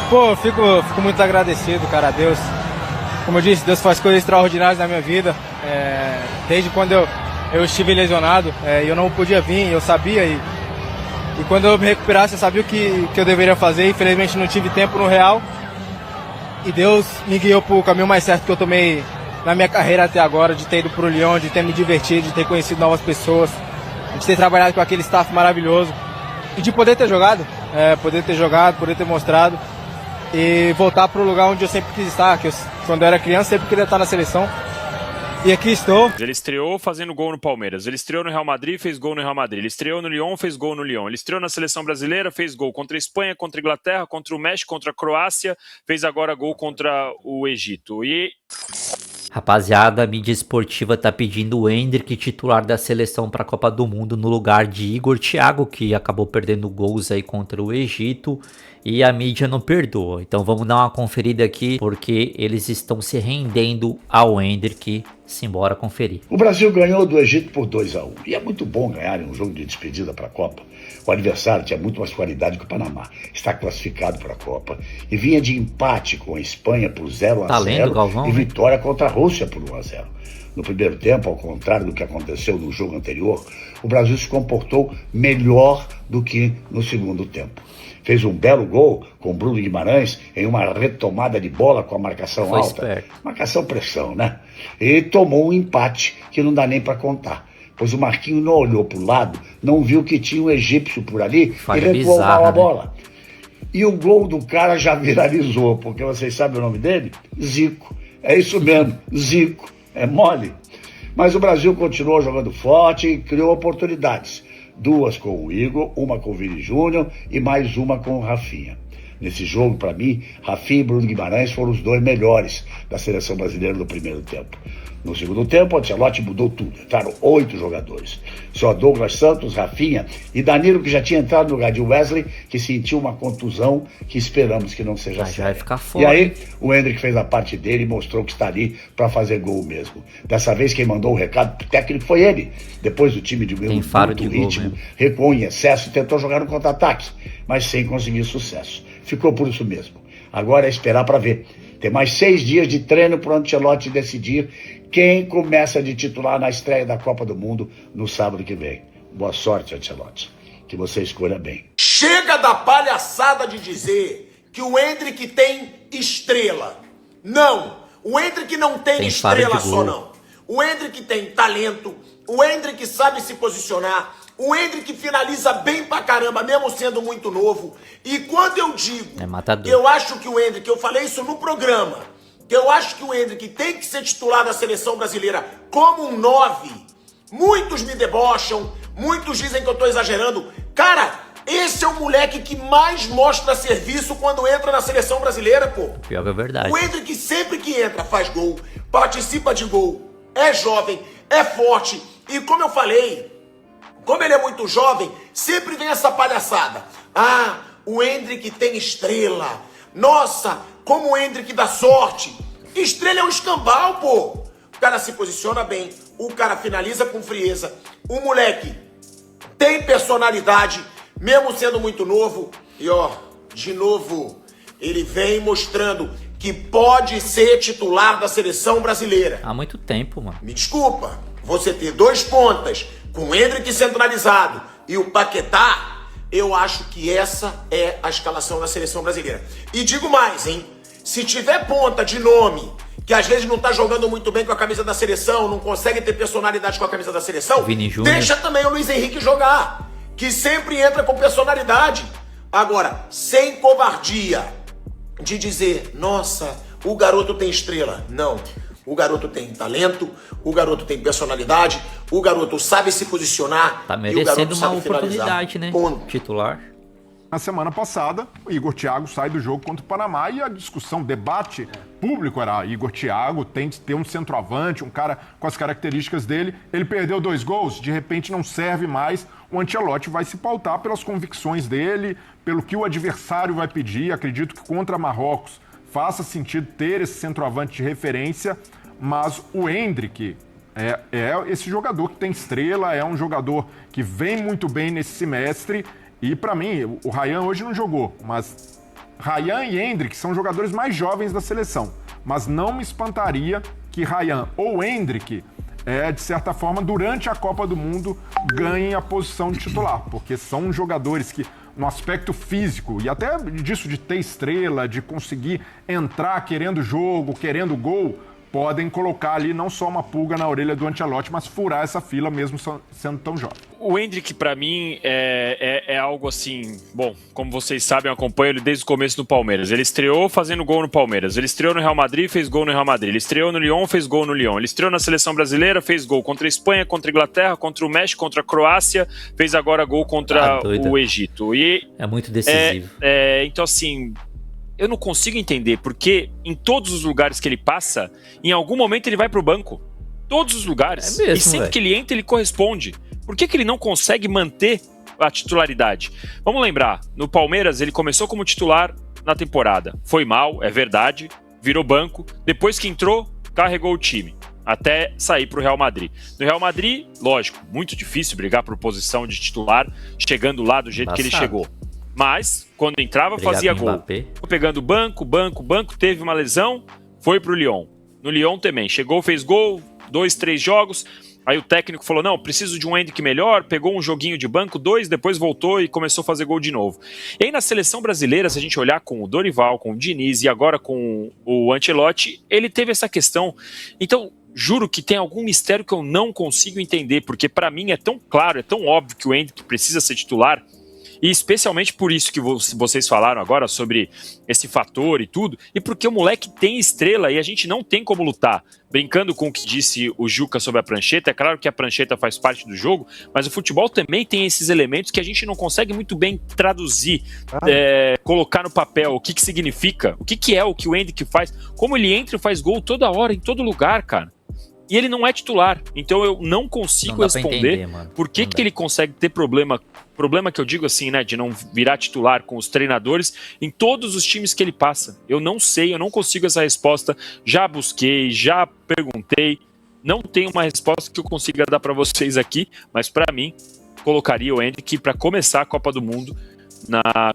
Pô, eu fico muito agradecido, cara, a Deus. Como eu disse, Deus faz coisas extraordinárias na minha vida. Desde quando eu estive lesionado, eu não podia vir, eu sabia. E quando eu me recuperasse, eu sabia o que eu deveria fazer. Infelizmente não tive tempo no Real. E Deus me guiou para o caminho mais certo que eu tomei na minha carreira até agora, de ter ido para o Lyon, de ter me divertido, de ter conhecido novas pessoas, de ter trabalhado com aquele staff maravilhoso. E de poder ter jogado, poder ter mostrado. E voltar para o lugar onde eu sempre quis estar, quando eu era criança, sempre queria estar na seleção. E aqui estou. Ele estreou fazendo gol no Palmeiras, ele estreou no Real Madrid, fez gol no Real Madrid, ele estreou no Lyon, fez gol no Lyon, ele estreou na seleção brasileira, fez gol contra a Espanha, contra a Inglaterra, contra o México, contra a Croácia, fez agora gol contra o Egito. E Rapaziada, a mídia esportiva tá pedindo o Endrick titular da seleção para a Copa do Mundo no lugar de Igor Thiago, que acabou perdendo gols aí contra o Egito, e a mídia não perdoa. Então vamos dar uma conferida aqui, porque eles estão se rendendo ao Endrick. Simbora conferir. O Brasil ganhou do Egito por 2-1. E é muito bom ganhar em um jogo de despedida para a Copa. O adversário tinha muito mais qualidade que o Panamá. Está classificado para a Copa e vinha de empate com a Espanha por 0-0 Galvão, e vitória contra a Rússia por 1-0. No primeiro tempo, ao contrário do que aconteceu no jogo anterior, o Brasil se comportou melhor do que no segundo tempo. Fez um belo gol com Bruno Guimarães em uma retomada de bola com a marcação alta. Esperto. Marcação-pressão, né? E tomou um empate que não dá nem para contar. Pois o Marquinhos não olhou para o lado, não viu que tinha um egípcio por ali e recuou mal a bola. E o gol do cara já viralizou, porque vocês sabem o nome dele? Zico. É isso mesmo, Zico. É mole. Mas o Brasil continuou jogando forte e criou oportunidades. 2 com o Igor, uma com o Vini Júnior e mais uma com o Rafinha. Nesse jogo, para mim, Rafinha e Bruno Guimarães foram os 2 melhores da seleção brasileira no primeiro tempo. No segundo tempo, o Ancelotti mudou tudo. Entraram 8 jogadores. Só Douglas Santos, Rafinha e Danilo, que já tinha entrado no lugar de Wesley, que sentiu uma contusão que esperamos que não seja séria. Vai ficar fora. E aí, o Endrick fez a parte dele e mostrou que está ali para fazer gol mesmo. Dessa vez, quem mandou o recado pro técnico foi ele. Depois do time de muito ritmo, recuou em excesso e tentou jogar no contra-ataque, mas sem conseguir sucesso. Ficou por isso mesmo. Agora é esperar para ver. Tem mais 6 dias de treino para o Ancelotti decidir quem começa de titular na estreia da Copa do Mundo no sábado que vem. Boa sorte, Ancelotti. Que você escolha bem. Chega da palhaçada de dizer que o Endrick tem estrela. Não, o Endrick não tem estrela só não. O Endrick tem talento, o Endrick sabe se posicionar, o Endrick finaliza bem pra caramba, mesmo sendo muito novo. E quando eu digo que eu acho que o Endrick, eu falei isso no programa, que eu acho que o Endrick tem que ser titular da seleção brasileira como um 9, muitos me debocham, muitos dizem que eu tô exagerando. Cara, esse é o moleque que mais mostra serviço quando entra na seleção brasileira, pô. Pior que é verdade. O Endrick sempre que entra faz gol, participa de gol, é jovem, é forte. E como eu falei, como ele é muito jovem, sempre vem essa palhaçada. Ah, o Endrick tem estrela. Nossa, como o Endrick dá sorte. Estrela é um escambau, pô. O cara se posiciona bem, o cara finaliza com frieza. O moleque tem personalidade, mesmo sendo muito novo. E ó, de novo, ele vem mostrando que pode ser titular da seleção brasileira. Há muito tempo, mano. Me desculpa, você ter 2 pontas com o Endrick centralizado e o Paquetá, eu acho que essa é a escalação da seleção brasileira. E digo mais, hein? Se tiver ponta de nome, que às vezes não tá jogando muito bem com a camisa da seleção, não consegue ter personalidade com a camisa da seleção, deixa também o Luiz Henrique jogar, que sempre entra com personalidade. Agora, sem covardia de dizer, nossa, o garoto tem estrela. Não. O garoto tem talento, o garoto tem personalidade, o garoto sabe se posicionar. Tá merecendo uma oportunidade, né? Titular. Na semana passada, o Igor Thiago sai do jogo contra o Panamá e a discussão, debate público era Igor Thiago tem que ter um centroavante, um cara com as características dele. Ele perdeu 2 gols, de repente não serve mais. O Ancelotti vai se pautar pelas convicções dele, pelo que o adversário vai pedir. Acredito que contra Marrocos faça sentido ter esse centroavante de referência, mas o Endrick é esse jogador que tem estrela, é um jogador que vem muito bem nesse semestre. E para mim, o Ryan hoje não jogou, mas Ryan e Endrick são jogadores mais jovens da seleção, mas não me espantaria que Ryan ou Endrick, de certa forma, durante a Copa do Mundo, ganhem a posição de titular, porque são jogadores que, no aspecto físico, e até disso de ter estrela, de conseguir entrar querendo jogo, querendo gol, podem colocar ali não só uma pulga na orelha do Ancelotti, mas furar essa fila mesmo sendo tão jovem. O Endrick, pra mim, é algo assim... Bom, como vocês sabem, eu acompanho ele desde o começo do Palmeiras. Ele estreou fazendo gol no Palmeiras. Ele estreou no Real Madrid, fez gol no Real Madrid. Ele estreou no Lyon, fez gol no Lyon. Ele estreou na Seleção Brasileira, fez gol contra a Espanha, contra a Inglaterra, contra o México, contra a Croácia. Fez agora gol contra o Egito. E é muito decisivo. Então, assim... Eu não consigo entender, porque em todos os lugares que ele passa, em algum momento ele vai pro banco. Todos os lugares. Mesmo, e sempre que ele entra, ele corresponde. Por que ele não consegue manter a titularidade? Vamos lembrar, no Palmeiras ele começou como titular na temporada. Foi mal, é verdade, virou banco. Depois que entrou, carregou o time, até sair pro Real Madrid. No Real Madrid, lógico, muito difícil brigar por posição de titular, chegando lá do jeito que ele chegou. Mas, quando entrava, fazia gol. Foi pegando banco, teve uma lesão, foi pro Lyon. No Lyon também, chegou, fez gol, 2, 3 jogos. Aí o técnico falou, não, preciso de um Endrick melhor, pegou um joguinho de banco, 2, depois voltou e começou a fazer gol de novo. E aí na seleção brasileira, se a gente olhar com o Dorival, com o Diniz e agora com o Ancelotti, ele teve essa questão. Então, juro que tem algum mistério que eu não consigo entender, porque pra mim é tão claro, é tão óbvio que o Endrick precisa ser titular. E especialmente por isso que vocês falaram agora sobre esse fator e tudo, e porque o moleque tem estrela e a gente não tem como lutar. Brincando com o que disse o Juca sobre a prancheta, é claro que a prancheta faz parte do jogo, mas o futebol também tem esses elementos que a gente não consegue muito bem traduzir, colocar no papel o que significa, o que é o que o Endrick faz, como ele entra e faz gol toda hora, em todo lugar, cara. E ele não é titular, então eu não consigo responder por que ele consegue ter problema que eu digo assim, né, de não virar titular com os treinadores em todos os times que ele passa. Eu não sei, eu não consigo essa resposta, já busquei, já perguntei, não tenho uma resposta que eu consiga dar para vocês aqui, mas para mim, colocaria o Endrick para começar a Copa do Mundo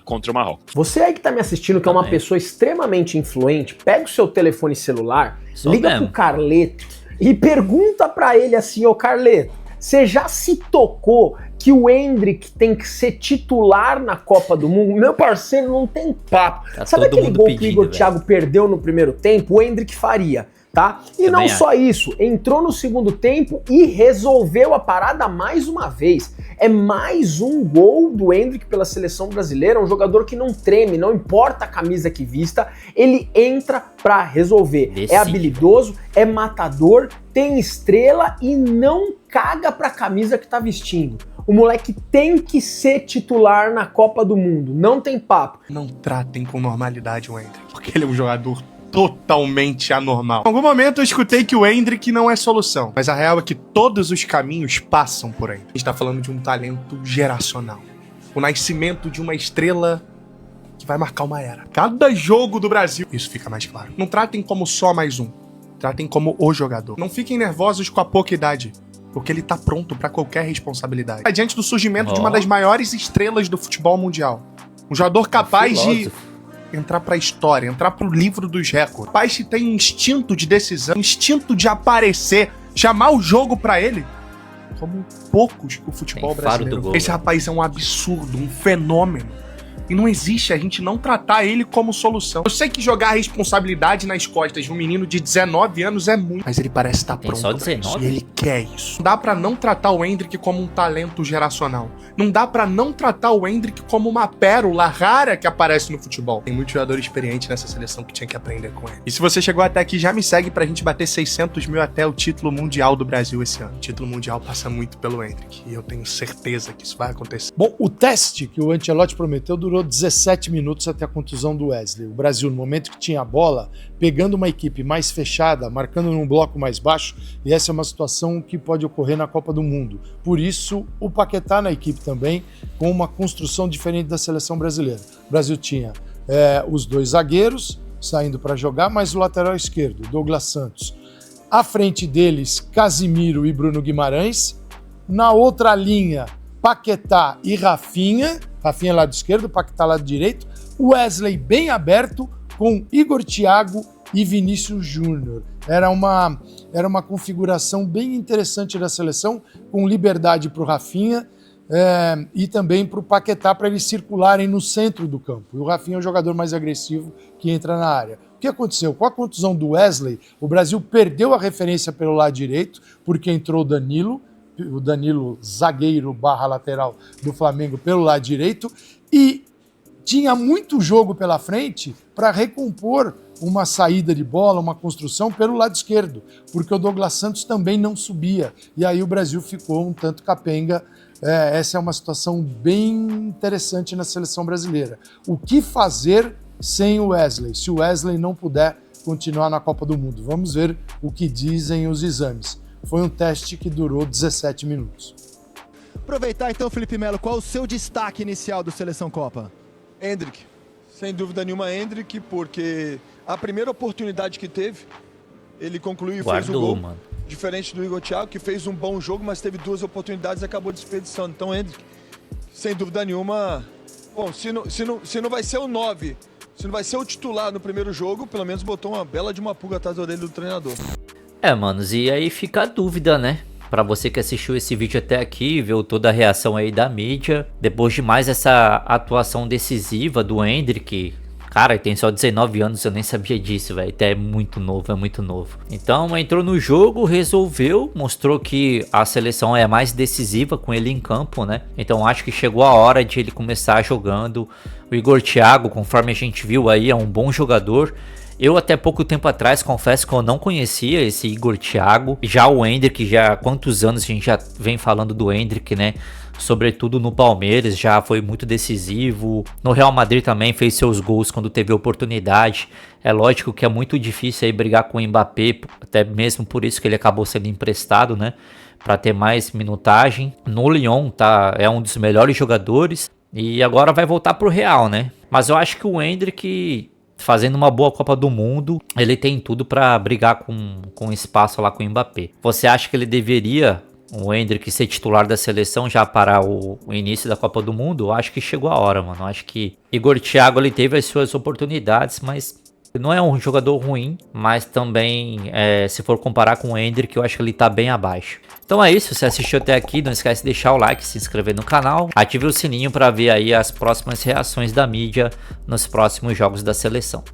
contra o Marrocos. Você aí que tá me assistindo, que é uma pessoa extremamente influente, pega o seu telefone celular, liga pro Carleto, e pergunta pra ele assim, ô Carleto, você já se tocou que o Endrick tem que ser titular na Copa do Mundo? Meu parceiro, não tem papo. Sabe aquele gol que o Igor Thiago perdeu no primeiro tempo? O Endrick faria, tá? E também não só isso, entrou no segundo tempo e resolveu a parada mais uma vez. É mais um gol do Endrick pela seleção brasileira, um jogador que não treme, não importa a camisa que vista, ele entra pra resolver. É habilidoso, é matador, tem estrela e não caga pra camisa que tá vestindo. O moleque tem que ser titular na Copa do Mundo, não tem papo. Não tratem com normalidade o Endrick, porque ele é um jogador totalmente anormal. Em algum momento eu escutei que o Endrick não é solução, mas a real é que todos os caminhos passam por aí. A gente tá falando de um talento geracional, o nascimento de uma estrela que vai marcar uma era. Cada jogo do Brasil, isso fica mais claro. Não tratem como só mais um, tratem como o jogador. Não fiquem nervosos com a pouca idade, porque ele tá pronto pra qualquer responsabilidade. Diante do surgimento de uma das maiores estrelas do futebol mundial, um jogador capaz de entrar pra história, entrar pro livro dos recordes. Rapaz que tem instinto de decisão, instinto de aparecer, chamar o jogo pra ele, como poucos que o futebol brasileiro. Esse rapaz é um absurdo, um fenômeno. E não existe a gente não tratar ele como solução. Eu sei que jogar a responsabilidade nas costas de um menino de 19 anos é muito, mas ele parece estar pronto só 19? pra isso, e ele quer isso. Não dá pra não tratar o Endrick como um talento geracional. Não dá pra não tratar o Endrick como uma pérola rara que aparece no futebol. Tem muito jogador experiente nessa seleção que tinha que aprender com ele. E se você chegou até aqui, já me segue pra gente bater 600 mil até o título mundial do Brasil esse ano. O título mundial passa muito pelo Endrick, e eu tenho certeza que isso vai acontecer. Bom, o teste que o Ancelotti prometeu durou 17 minutos até a contusão do Wesley. O Brasil, no momento que tinha a bola, pegando uma equipe mais fechada, marcando num bloco mais baixo, e essa é uma situação que pode ocorrer na Copa do Mundo. Por isso, o Paquetá na equipe também, com uma construção diferente da seleção brasileira. O Brasil tinha os dois zagueiros saindo para jogar, mas o lateral esquerdo, Douglas Santos. À frente deles, Casimiro e Bruno Guimarães. Na outra linha, Paquetá e Rafinha lado esquerdo, Paquetá lado direito, Wesley bem aberto com Igor Thiago e Vinícius Júnior. Era uma configuração bem interessante da seleção, com liberdade para o Rafinha e também para o Paquetá, para eles circularem no centro do campo. E o Rafinha é o jogador mais agressivo que entra na área. O que aconteceu? Com a contusão do Wesley, o Brasil perdeu a referência pelo lado direito, porque entrou o Danilo zagueiro / lateral do Flamengo pelo lado direito, e tinha muito jogo pela frente para recompor uma saída de bola, uma construção pelo lado esquerdo, porque o Douglas Santos também não subia, e aí o Brasil ficou um tanto capenga. Essa é uma situação bem interessante na seleção brasileira. O que fazer sem o Wesley, se o Wesley não puder continuar na Copa do Mundo? Vamos ver o que dizem os exames. Foi um teste que durou 17 minutos. Aproveitar então, Felipe Melo, qual o seu destaque inicial do Seleção Copa? Endrick, sem dúvida nenhuma Endrick, porque a primeira oportunidade que teve, ele concluiu e fez o gol. Mano. Diferente do Igor Thiago, que fez um bom jogo, mas teve 2 oportunidades e acabou desperdiçando. Então, Endrick, sem dúvida nenhuma, bom, se não vai ser o 9, se não vai ser o titular no primeiro jogo, pelo menos botou uma bela de uma pulga atrás da orelha do treinador. Manos, e aí fica a dúvida, né? Pra você que assistiu esse vídeo até aqui, viu toda a reação aí da mídia, depois de mais essa atuação decisiva do Endrick, cara, ele tem só 19 anos, eu nem sabia disso, velho, até é muito novo. Então entrou no jogo, resolveu, mostrou que a seleção é mais decisiva com ele em campo, né? Então acho que chegou a hora de ele começar jogando. O Igor Thiago, conforme a gente viu aí, é um bom jogador. Eu até pouco tempo atrás, confesso que eu não conhecia esse Igor Thiago. Já o Endrick, já há quantos anos a gente já vem falando do Endrick, né? Sobretudo no Palmeiras, já foi muito decisivo. No Real Madrid também fez seus gols quando teve oportunidade. É lógico que é muito difícil aí brigar com o Mbappé, até mesmo por isso que ele acabou sendo emprestado, né? Para ter mais minutagem. No Lyon, tá? É um dos melhores jogadores. E agora vai voltar pro Real, né? Mas eu acho que o Endrick, fazendo uma boa Copa do Mundo, ele tem tudo para brigar com espaço lá com o Mbappé. Você acha que ele deveria, o Endrick, ser titular da seleção já para o início da Copa do Mundo? Eu acho que chegou a hora, mano. Eu acho que Igor Thiago, ele teve as suas oportunidades, mas não é um jogador ruim, mas também, se for comparar com o Endrick, eu acho que ele tá bem abaixo. Então é isso, se assistiu até aqui, não esquece de deixar o like, se inscrever no canal, ative o sininho para ver aí as próximas reações da mídia nos próximos jogos da seleção.